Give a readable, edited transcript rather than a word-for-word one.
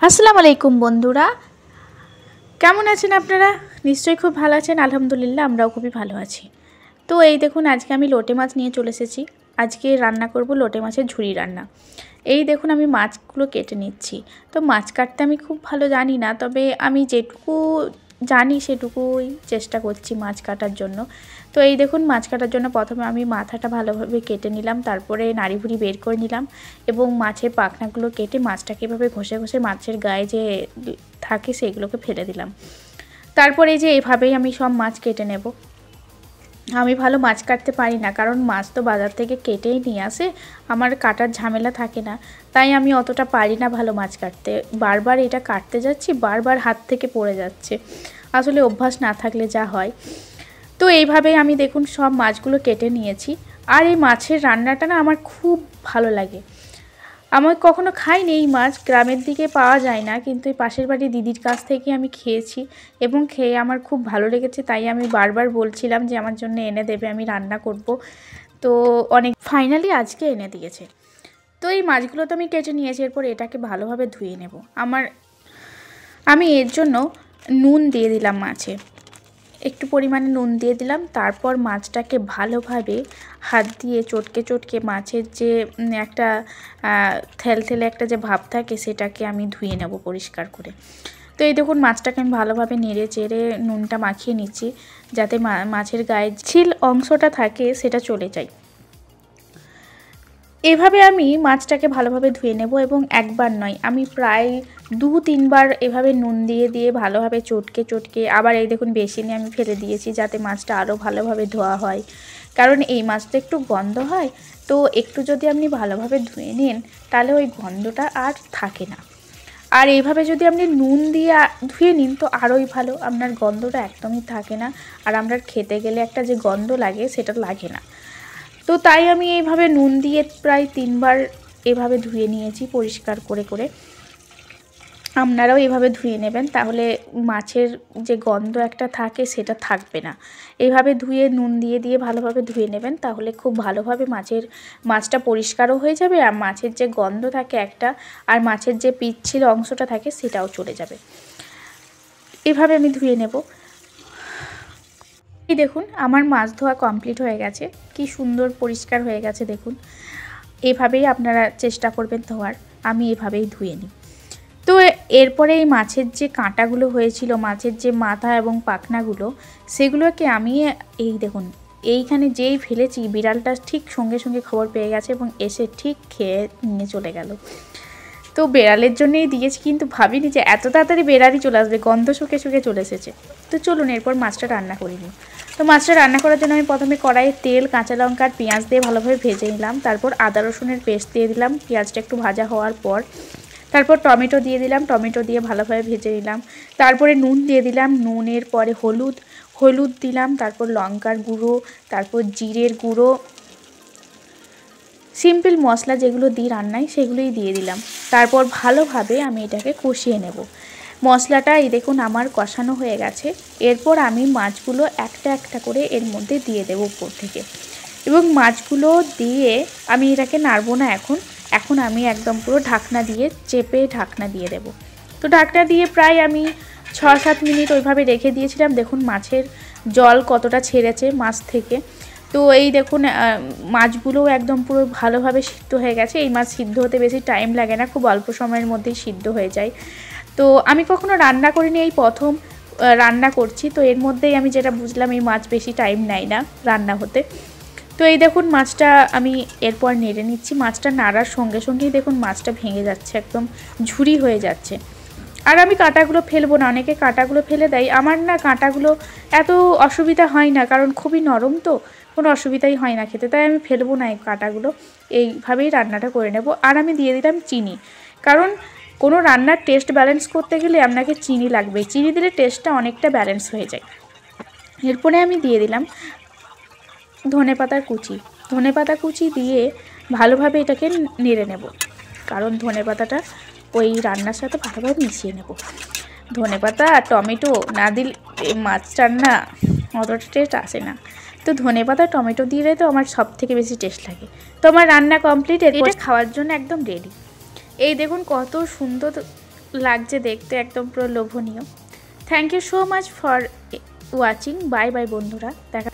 আসসালামু আলাইকুম বন্ধুরা, কেমন আছেন আপনারা? নিশ্চয়ই খুব ভালো আছেন। আলহামদুলিল্লাহ আমরাও খুবই ভালো আছি। তো এই দেখুন, আজকে আমি লোটে মাছ নিয়ে চলে এসেছি। আজকে রান্না করব লোটে মাছের ঝুরি রান্না। এই দেখুন আমি মাছগুলো কেটে নিচ্ছি। তো মাছ কাটতে আমি খুব ভালো জানি না, তবে আমি যেটুকু জানি সেটুকুই চেষ্টা করছি মাছ কাটার জন্য। তো এই দেখুন, মাছ কাটার জন্য প্রথমে আমি মাথাটা ভালোভাবে কেটে নিলাম, তারপরে নাড়িভুড়ি বের করে নিলাম এবং মাছের পাখনাগুলো কেটে মাছটাকে এভাবে ঘষে ঘষে মাছের গায়ে যে থাকে সেগুলোকে ফেলে দিলাম। তারপরে যে এভাবেই আমি সব মাছ কেটে নেব। আমি ভালো মাছ কাটতে পারি না, কারণ মাছ তো বাজার থেকে কেটেই নিয়ে আসে, আমার কাটার ঝামেলা থাকে না, তাই আমি অতটা পারি না ভালো মাছ কাটতে। বারবার এটা কাটতে যাচ্ছি, বারবার হাত থেকে পড়ে যাচ্ছে, আসলে অভ্যাস না থাকলে যা হয়। তো এইভাবেই আমি দেখুন সব মাছগুলো কেটে নিয়েছি। আর এই মাছের রান্নাটা না আমার খুব ভালো লাগে। আমি কখনো খাইনি এই মাছ, গ্রামের দিকে পাওয়া যায় না, কিন্তু এই পাশের বাড়ি দিদির কাছ থেকে আমি খেয়েছি এবং খেয়ে আমার খুব ভালো লেগেছে, তাই আমি বারবার বলছিলাম যে আমার জন্য এনে দেবে, আমি রান্না করব। তো অনেক ফাইনালি আজকে এনে দিয়েছে। তো এই মাছগুলো তো আমি কেটে নিয়েছি, এরপর এটাকে ভালোভাবে ধুয়ে নেব। আমি এর জন্য নুন দিয়ে দিলাম মাছে, একটু পরিমাণে নুন দিয়ে দিলাম। তারপর মাছটাকে ভালোভাবে হাত দিয়ে চটকে চটকে মাছের যে একটা থেলথেলে একটা যে ভাব থাকে সেটাকে আমি ধুয়ে নেব পরিষ্কার করে। তো এই দেখুন মাছটাকে আমি ভালোভাবে নেড়ে চেড়ে নুনটা মাখিয়ে নিচ্ছি, যাতে মাছের গায়ে ছিল অংশটা থাকে সেটা চলে যায়। এভাবে আমি মাছটাকে ভালোভাবে ধুয়ে নেব এবং একবার নয়, আমি প্রায় 2-3 বার এভাবে নুন দিয়ে দিয়ে ভালোভাবে চটকে চটকে, আবার এই দেখুন বেসিনে আমি ফেলে দিয়েছি যাতে মাছটা আরও ভালোভাবে ধোয়া হয়, কারণ এই মাছটা একটু গন্ধ হয়। তো একটু যদি আপনি ভালোভাবে ধুয়ে নেন তাহলে ওই গন্ধটা আর থাকে না। আর এইভাবে যদি আপনি নুন দিয়ে ধুয়ে নিন তো আরোই ভালো, আপনার গন্ধটা একদমই থাকে না, আর আমরা খেতে গেলে একটা যে গন্ধ লাগে সেটা লাগে না। তো তাই আমি এইভাবে নুন দিয়ে প্রায় 3 বার এভাবে ধুয়ে নিয়েছি পরিষ্কার করে করে। আপনারাও এভাবে ধুয়ে নেবেন, তাহলে মাছের যে গন্ধ একটা থাকে সেটা থাকবে না। এইভাবে ধুয়ে নুন দিয়ে দিয়ে ভালোভাবে ধুয়ে নেবেন, তাহলে খুব ভালোভাবে মাছটা পরিষ্কারও হয়ে যাবে, আর মাছের যে গন্ধ থাকে একটা, আর মাছের যে পিচ্ছিল অংশটা থাকে সেটাও চলে যাবে। এভাবে আমি ধুয়ে নেব। এই দেখুন আমার মাছ ধোয়া কমপ্লিট হয়ে গেছে, কি সুন্দর পরিষ্কার হয়ে গেছে দেখুন। এভাবেই আপনারা চেষ্টা করবেন ধোয়ার, আমি এভাবেই ধুয়ে নিই। তো এরপরে এই মাছের যে কাঁটাগুলো হয়েছিল, মাছের যে মাথা এবং পাখনাগুলো, সেগুলোকে আমি এই দেখুন এইখানে যেই ফেলেছি, বিড়ালটা ঠিক সঙ্গে সঙ্গে খবর পেয়ে গেছে এবং এসে ঠিক খেয়ে নিয়ে চলে গেল। তো বেড়ালের জন্যই দিয়েছি, কিন্তু ভাবিনি যে এত তাড়াতাড়ি বেড়ালই চলে আসবে, গন্ধ শুকে শুকে চলে এসেছে। তো চলুন এরপর মাছটা রান্না করে নিই। তো মাছটা রান্না করার জন্য আমি প্রথমে কড়াইয়ে তেল, কাঁচা লঙ্কা আর পেঁয়াজ দিয়ে ভালোভাবে ভেজে নিলাম। তারপর আদা রসুনের পেস্ট দিয়ে দিলাম, পেঁয়াজটা একটু ভাজা হওয়ার পর তারপর টমেটো দিয়ে দিলাম, টমেটো দিয়ে ভালোভাবে ভেজে নিলাম। তারপরে নুন দিয়ে দিলাম, নুনের পরে হলুদ দিলাম, তারপর লঙ্কার গুঁড়ো, তারপর জিরের গুঁড়ো, সিম্পল মশলা যেগুলো দিই রান্নায় সেগুলোই দিয়ে দিলাম। তারপর ভালোভাবে আমি এটাকে কষিয়ে নেব। মশলাটা এই দেখুন আমার কষানো হয়ে গেছে। এরপর আমি মাছগুলো একটা একটা করে এর মধ্যে দিয়ে দেবো উপর থেকে, এবং মাছগুলো দিয়ে আমি এটাকে নাড়বো না এখন আমি একদম পুরো ঢাকনা দিয়ে চেপে ঢাকনা দিয়ে দেব। তো ঢাকনা দিয়ে প্রায় আমি 6-7 মিনিট ওইভাবে রেখে দিয়েছিলাম। দেখুন মাছের জল কতটা ছেড়েছে মাছ থেকে। তো এই দেখুন মাছগুলোও একদম পুরো ভালোভাবে সিদ্ধ হয়ে গেছে। এই মাছ সিদ্ধ হতে বেশি টাইম লাগে না, খুব অল্প সময়ের মধ্যেই সিদ্ধ হয়ে যায়। তো আমি কখনো রান্না করিনি, এই প্রথম রান্না করছি। তো এর মধ্যেই আমি যেটা বুঝলাম এই মাছ বেশি টাইম নেয় না রান্না হতে। তো এই দেখুন মাছটা আমি এরপর নেড়ে নিচ্ছি। মাছটা নাড়ার সঙ্গে সঙ্গেই দেখুন মাছটা ভেঙে যাচ্ছে, একদম ঝুরি হয়ে যাচ্ছে। আর আমি কাঁটাগুলো ফেলবো না, অনেকে কাঁটাগুলো ফেলে দেয়, আমার না কাঁটাগুলো এত অসুবিধা হয় না, কারণ খুবই নরম তো কোনো অসুবিধাই হয় না খেতে, তাই আমি ফেলবো না এই কাঁটাগুলো। এইভাবেই রান্নাটা করে নেব। আর আমি দিয়ে দিলাম চিনি, কারণ কোনো রান্নার টেস্ট ব্যালেন্স করতে গেলে আপনাকে চিনি লাগবে, চিনি দিলে টেস্টটা অনেকটা ব্যালেন্স হয়ে যায়। এরপরে আমি দিয়ে দিলাম ধনেপাতা কুচি দিয়ে ভালোভাবে এটাকে নেড়ে নেব, কারণ ধনেপাতাটা ওই রান্নার সাথে ভালোভাবে মিশিয়ে নেব। ধনেপাতা আর টমেটো না দিলে মাছ রান্না অতটা টেস্ট আসে না, তো ধনেপাতা টমেটো দিলে তো আমার সব থেকে বেশি টেস্ট লাগে। তো আমার রান্না কমপ্লিট, এটা খাওয়ার জন্য একদম রেডি। এই দেখুন কত সুন্দর লাগছে দেখতে, একদম পুরো লোভনীয়। Thank you so much for watching. Bye bye বন্ধুরা, দেখা